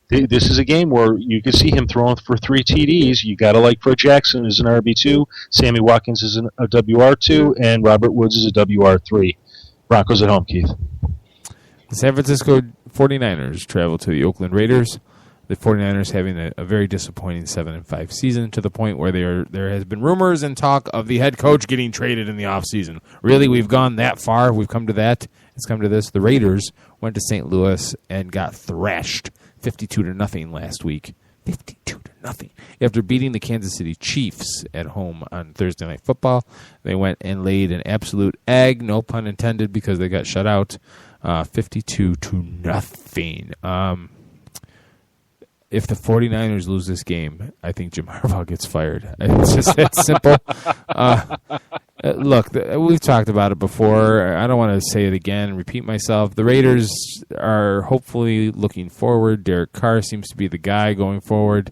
this is a game where you can see him throwing for 3 TDs. You got to like Fred Jackson is an RB2, Sammy Watkins is a WR2, and Robert Woods is a WR3. Broncos at home, Keith. The San Francisco 49ers travel to the Oakland Raiders. The 49ers having a very disappointing 7-5 season, to the point where there has been rumors and talk of the head coach getting traded in the offseason. Really, we've gone that far. We've come to that. It's come to this. The Raiders went to St. Louis and got thrashed 52-0 last week. 52-0. After beating the Kansas City Chiefs at home on Thursday Night Football, they went and laid an absolute egg, no pun intended, because they got shut out 52-0. If the 49ers lose this game, I think Jim Harbaugh gets fired. It's just that simple. Look, we've talked about it before. I don't want to say it again, repeat myself. The Raiders are hopefully looking forward. Derek Carr seems to be the guy going forward.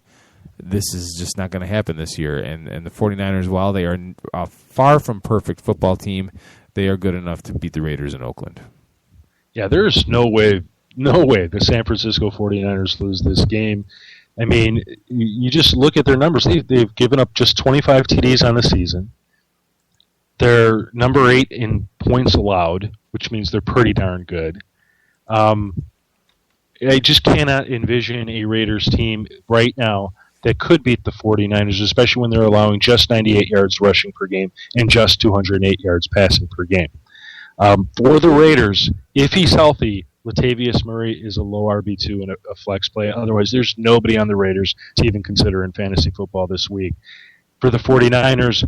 This is just not going to happen this year. And the 49ers, while they are a far from perfect football team, they are good enough to beat the Raiders in Oakland. Yeah, there's no way the San Francisco 49ers lose this game. I mean, you just look at their numbers. They've given up just 25 TDs on the season. They're number 8 in points allowed, which means they're pretty darn good. I just cannot envision a Raiders team right now that could beat the 49ers, especially when they're allowing just 98 yards rushing per game and just 208 yards passing per game. For the Raiders, if he's healthy, Latavius Murray is a low RB2 and a flex play. Otherwise, there's nobody on the Raiders to even consider in fantasy football this week. For the 49ers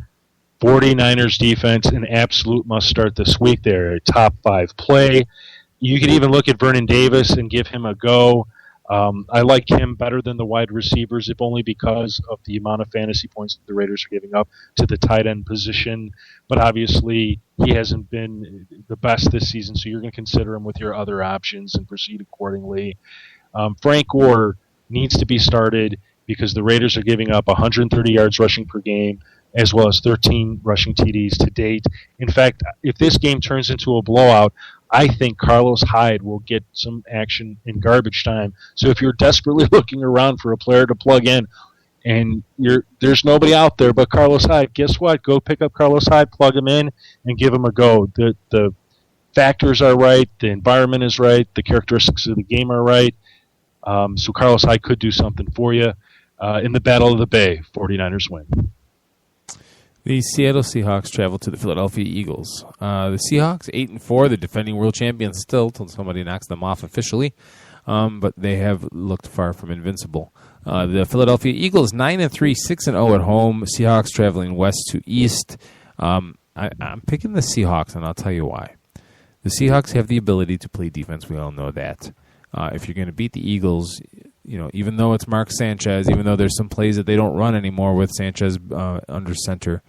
defense, an absolute must start this week. They're a top 5 play. You could even look at Vernon Davis and give him a go. I like him better than the wide receivers, if only because of the amount of fantasy points that the Raiders are giving up to the tight end position. But obviously, he hasn't been the best this season, so you're going to consider him with your other options and proceed accordingly. Frank Gore needs to be started because the Raiders are giving up 130 yards rushing per game, as well as 13 rushing TDs to date. In fact, if this game turns into a blowout, I think Carlos Hyde will get some action in garbage time. So if you're desperately looking around for a player to plug in and there's nobody out there but Carlos Hyde, guess what? Go pick up Carlos Hyde, plug him in, and give him a go. The factors are right. The environment is right. The characteristics of the game are right. So Carlos Hyde could do something for you. In the Battle of the Bay, 49ers win. The Seattle Seahawks travel to the Philadelphia Eagles. The Seahawks, 8-4, the defending world champions still, until somebody knocks them off officially. But they have looked far from invincible. The Philadelphia Eagles, 9-3, 6-0 at home. Seahawks traveling west to east. I'm picking the Seahawks, and I'll tell you why. The Seahawks have the ability to play defense. We all know that. If you're going to beat the Eagles, even though it's Mark Sanchez, even though there's some plays that they don't run anymore with Sanchez under center,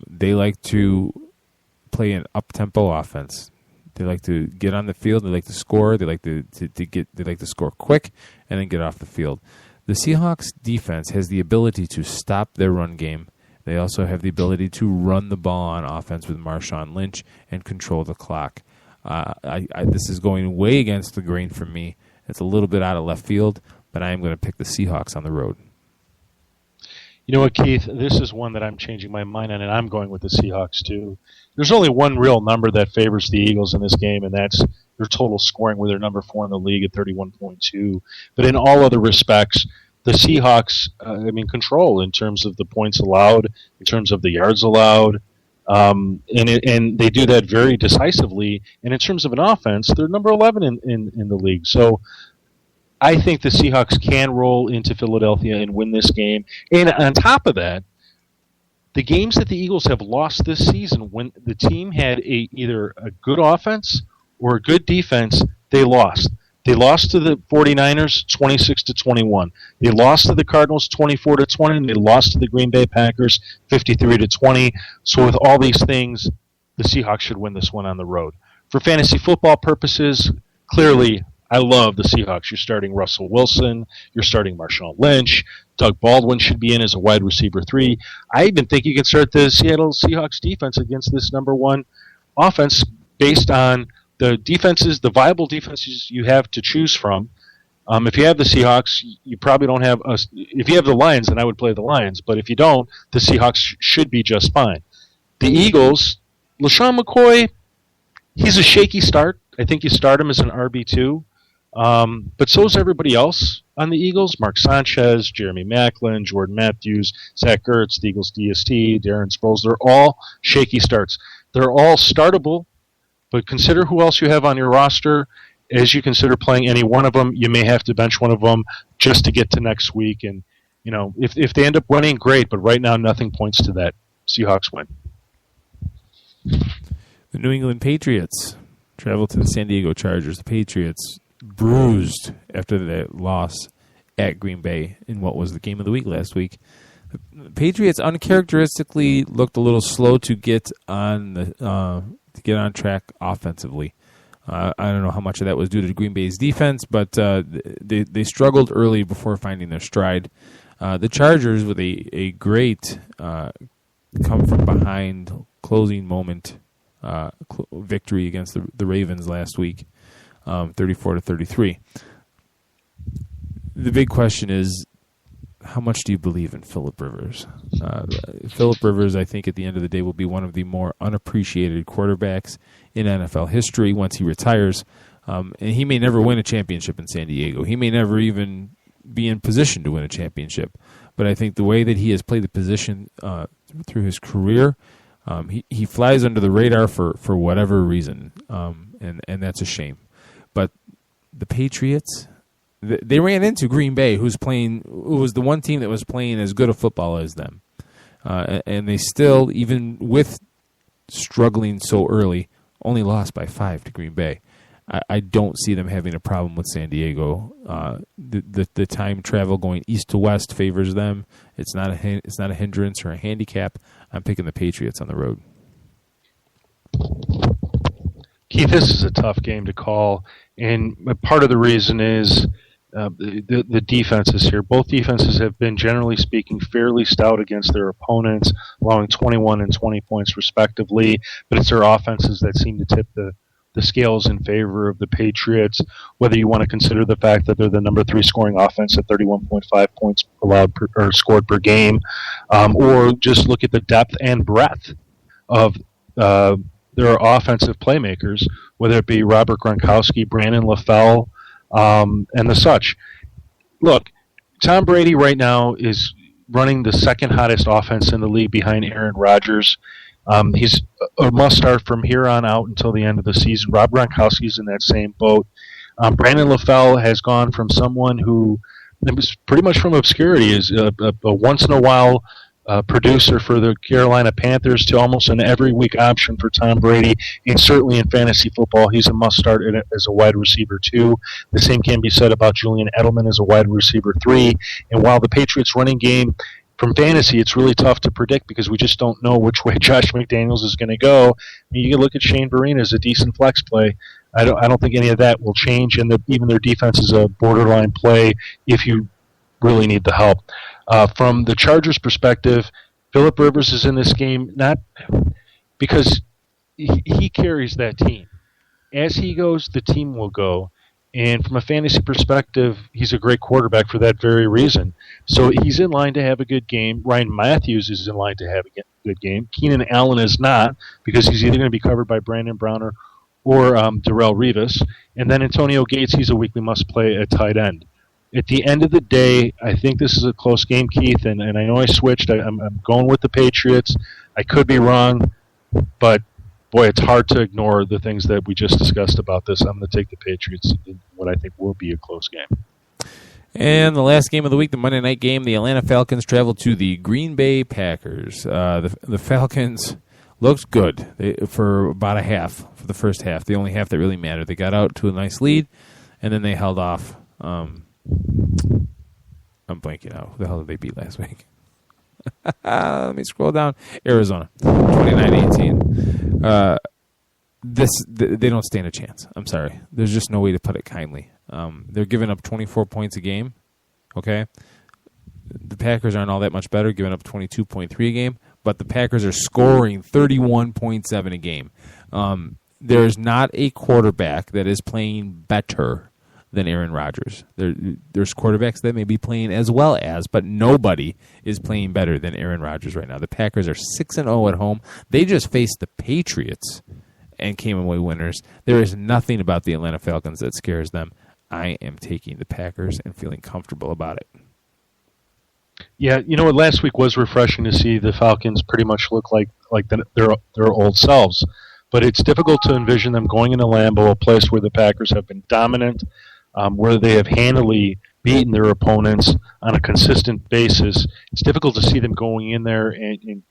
they like to play an up-tempo offense. They like to get on the field. They like to score. They like to score quick and then get off the field. The Seahawks defense has the ability to stop their run game. They also have the ability to run the ball on offense with Marshawn Lynch and control the clock. This is going way against the grain for me. It's a little bit out of left field, but I am going to pick the Seahawks on the road. You know what, Keith? This is one that I'm changing my mind on, and I'm going with the Seahawks, too. There's only one real number that favors the Eagles in this game, and that's their total scoring, where they're number 4 in the league at 31.2. But in all other respects, the Seahawks, control in terms of the points allowed, in terms of the yards allowed, and they do that very decisively. And in terms of an offense, they're number 11 in the league. So I think the Seahawks can roll into Philadelphia and win this game. And on top of that, the games that the Eagles have lost this season, when the team had either a good offense or a good defense, they lost. They lost to the 49ers 26-21. They lost to the Cardinals 24-20, and they lost to the Green Bay Packers 53-20. So with all these things, the Seahawks should win this one on the road. For fantasy football purposes, clearly, I love the Seahawks. You're starting Russell Wilson. You're starting Marshawn Lynch. Doug Baldwin should be in as a wide receiver 3. I even think you can start the Seattle Seahawks defense against this number 1 offense based on the defenses, the viable defenses you have to choose from. If you have the Seahawks, you probably don't have us. If you have the Lions, then I would play the Lions. But if you don't, the Seahawks should be just fine. The Eagles, LaShawn McCoy, he's a shaky start. I think you start him as an RB2. But so is everybody else on the Eagles. Mark Sanchez, Jeremy Maclin, Jordan Matthews, Zach Ertz, the Eagles DST, Darren Sproles. They're all shaky starts. They're all startable, but consider who else you have on your roster. As you consider playing any one of them, you may have to bench one of them just to get to next week. And, if they end up winning, great. But right now, nothing points to that. Seahawks win. The New England Patriots travel to the San Diego Chargers. The Patriots bruised after that loss at Green Bay in what was the game of the week last week. The Patriots uncharacteristically looked a little slow to get on track offensively. I don't know how much of that was due to Green Bay's defense, but they struggled early before finding their stride. The Chargers with a great come from behind closing moment victory against the Ravens last week, 34-33. The big question is, how much do you believe in Phillip Rivers? Phillip Rivers, I think, at the end of the day, will be one of the more unappreciated quarterbacks in NFL history once he retires. And he may never win a championship in San Diego. He may never even be in position to win a championship. But I think the way that he has played the position through his career, he flies under the radar for whatever reason, and that's a shame. But the Patriots, they ran into Green Bay, who was the one team that was playing as good a football as them. And they still, even with struggling so early, only lost by 5 to Green Bay. I don't see them having a problem with San Diego. The time travel going east to west favors them. It's not a hindrance or a handicap. I'm picking the Patriots on the road. Keith, this is a tough game to call, and part of the reason is the defenses here. Both defenses have been, generally speaking, fairly stout against their opponents, allowing 21 and 20 points respectively, but it's their offenses that seem to tip the scales in favor of the Patriots, whether you want to consider the fact that they're the number 3 scoring offense at 31.5 points allowed or scored per game, or just look at the depth and breadth of their offensive playmakers, whether it be Robert Gronkowski, Brandon LaFell, and the such. Look, Tom Brady right now is running the second hottest offense in the league behind Aaron Rodgers. He's a must-start from here on out until the end of the season. Rob Gronkowski's in that same boat. Brandon LaFell has gone from someone who was pretty much from obscurity, is a once-in-a-while producer for the Carolina Panthers, to almost an every-week option for Tom Brady. And certainly in fantasy football, he's a must-start as a wide receiver, too. The same can be said about Julian Edelman as a wide receiver 3. And while the Patriots' running game, from fantasy, it's really tough to predict because we just don't know which way Josh McDaniels is going to go. I mean, you can look at Shane Vereen as a decent flex play. I don't think any of that will change, and even their defense is a borderline play if you really need the help. From the Chargers' perspective, Phillip Rivers is in this game not because he carries that team. As he goes, the team will go. And from a fantasy perspective, he's a great quarterback for that very reason. So he's in line to have a good game. Ryan Matthews is in line to have a good game. Keenan Allen is not, because he's either going to be covered by Brandon Browner or Darrelle Revis. And then Antonio Gates, he's a weekly must-play at tight end. At the end of the day, I think this is a close game, Keith, and I know I switched. I'm going with the Patriots. I could be wrong, but boy, it's hard to ignore the things that we just discussed about this. I'm going to take the Patriots in what I think will be a close game. And the last game of the week, the Monday night game, the Atlanta Falcons travel to the Green Bay Packers. The Falcons looked good for about a half, for the first half, the only half that really mattered. They got out to a nice lead, and then they held off. I'm blanking out. Who the hell did they beat last week? Let me scroll down. Arizona, 29-18. They don't stand a chance. I'm sorry. There's just no way to put it kindly. They're giving up 24 points a game. Okay, the Packers aren't all that much better, giving up 22.3 a game, but the Packers are scoring 31.7 a game. There is not a quarterback that is playing better than Aaron Rodgers. There's quarterbacks that may be playing as well as, but nobody is playing better than Aaron Rodgers right now. The Packers are 6-0 at home. They just faced the Patriots and came away winners. There is nothing about the Atlanta Falcons that scares them. I am taking the Packers and feeling comfortable about it. Yeah, you know what? Last week was refreshing to see the Falcons pretty much look like their old selves. But it's difficult to envision them going into Lambeau, a place where the Packers have been dominant, where they have handily beaten their opponents on a consistent basis. It's difficult to see them going in there and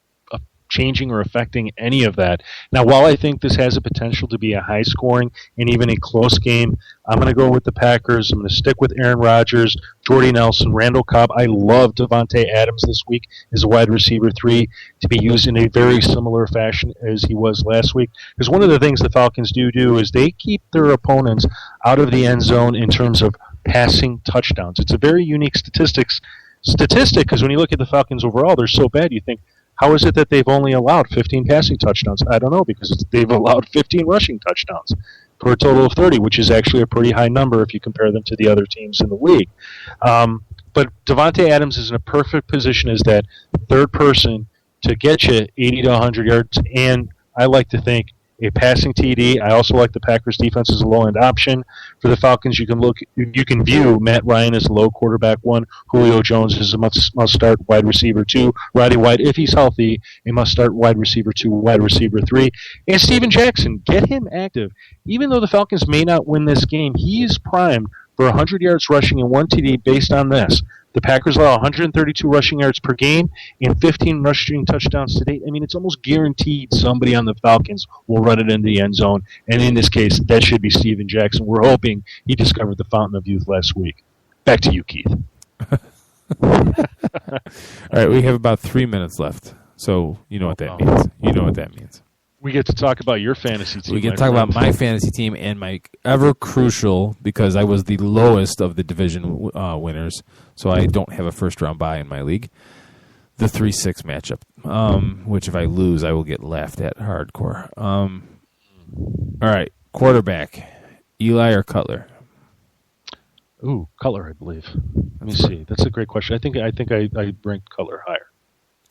changing or affecting any of that. Now, while I think this has a potential to be a high-scoring and even a close game, I'm going to go with the Packers. I'm going to stick with Aaron Rodgers, Jordy Nelson, Randall Cobb. I love Davante Adams this week as a wide receiver 3 to be used in a very similar fashion as he was last week. Because one of the things the Falcons do is they keep their opponents out of the end zone in terms of passing touchdowns. It's a very unique statistic because when you look at the Falcons overall, they're so bad, you think, how is it that they've only allowed 15 passing touchdowns? I don't know, because they've allowed 15 rushing touchdowns for a total of 30, which is actually a pretty high number if you compare them to the other teams in the league. But Davante Adams is in a perfect position as that third person to get you 80 to 100 yards, and I like to think a passing TD. I also like the Packers' defense as a low-end option. For the Falcons, you can view Matt Ryan as a low quarterback 1. Julio Jones is a must-start wide receiver 2. Roddy White, if he's healthy, a must-start wide receiver 2, wide receiver 3. And Steven Jackson, get him active. Even though the Falcons may not win this game, he is primed for 100 yards rushing and 1 TD based on this. The Packers allow 132 rushing yards per game and 15 rushing touchdowns to date. I mean, it's almost guaranteed somebody on the Falcons will run it into the end zone. And in this case, that should be Steven Jackson. We're hoping he discovered the fountain of youth last week. Back to you, Keith. All right, we have about 3 minutes left. So you know what that means. You know what that means. We get to talk about your fantasy team. We get to talk about my fantasy team and my ever crucial, because I was the lowest of the division winners, so I don't have a first-round bye in my league, the 3-6 matchup, which if I lose, I will get laughed at hardcore. All right, quarterback, Eli or Cutler? Ooh, Cutler, I believe. Let me see. That's a great question. I think I ranked Cutler higher.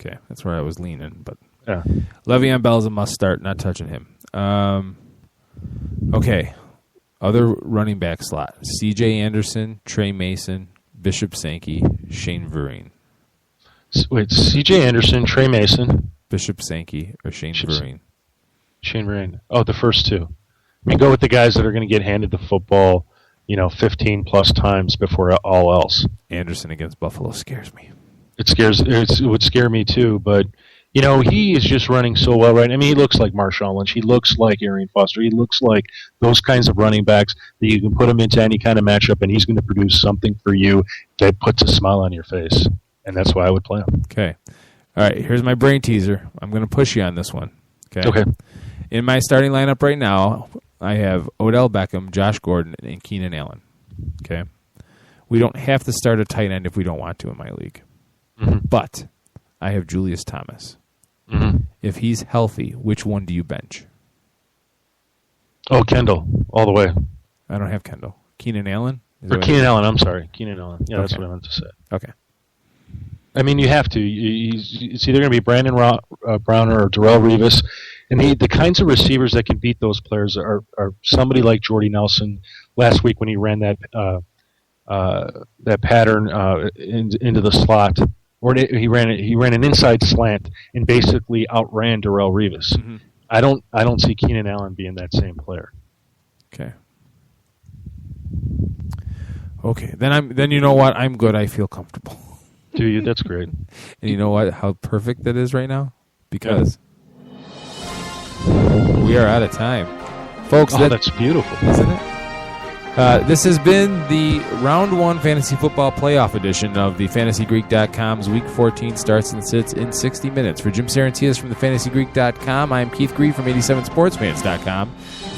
Okay, that's where I was leaning, but yeah. Le'Veon Bell is a must-start, not touching him. Okay, other running back slot, C.J. Anderson, Trey Mason, Bishop Sankey, Shane Vereen. Wait, C.J. Anderson, Trey Mason, Bishop Sankey, or Shane Vereen? Shane Vereen. Oh, the first two. I mean, go with the guys that are going to get handed the football, 15-plus times before all else. Anderson against Buffalo scares me. It would scare me too, but he is just running so well, right? I mean, he looks like Marshawn Lynch. He looks like Arian Foster. He looks like those kinds of running backs that you can put him into any kind of matchup, and he's going to produce something for you that puts a smile on your face. And that's why I would play him. Okay. All right, here's my brain teaser. I'm going to push you on this one. Okay. In my starting lineup right now, I have Odell Beckham, Josh Gordon, and Keenan Allen. Okay. We don't have to start a tight end if we don't want to in my league. Mm-hmm. But I have Julius Thomas. Mm-hmm. If he's healthy, which one do you bench? Oh, Kendall, all the way. I don't have Kendall. Keenan Allen? Keenan Allen, I'm sorry. Keenan Allen. Yeah, that's what I meant to say. Okay. I mean, you have to. It's either going to be Brandon Browner or Darrelle Revis. And the kinds of receivers that can beat those players are somebody like Jordy Nelson last week when he ran that pattern into the slot. Or he ran an inside slant and basically outran Darrelle Revis. Mm-hmm. I don't see Keenan Allen being that same player. Okay. Okay. Then you know what? I'm good. I feel comfortable. Do you? That's great. And you know what? How perfect that is right now? Because we are out of time, folks. That's beautiful, isn't it? This has been the Round 1 Fantasy Football Playoff edition of the FantasyGreek.com's Week 14 starts and sits in 60 minutes. For Jim Saranteas from the FantasyGreek.com, I'm Keith Grieve from 87sportsfans.com.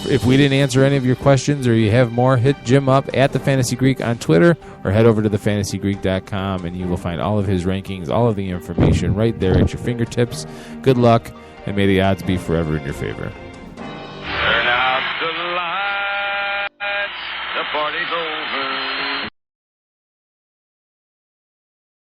If we didn't answer any of your questions or you have more, hit Jim up at the Fantasy Greek on Twitter or head over to the FantasyGreek.com and you will find all of his rankings, all of the information right there at your fingertips. Good luck, and may the odds be forever in your favor. Turn out the lights. The party's over.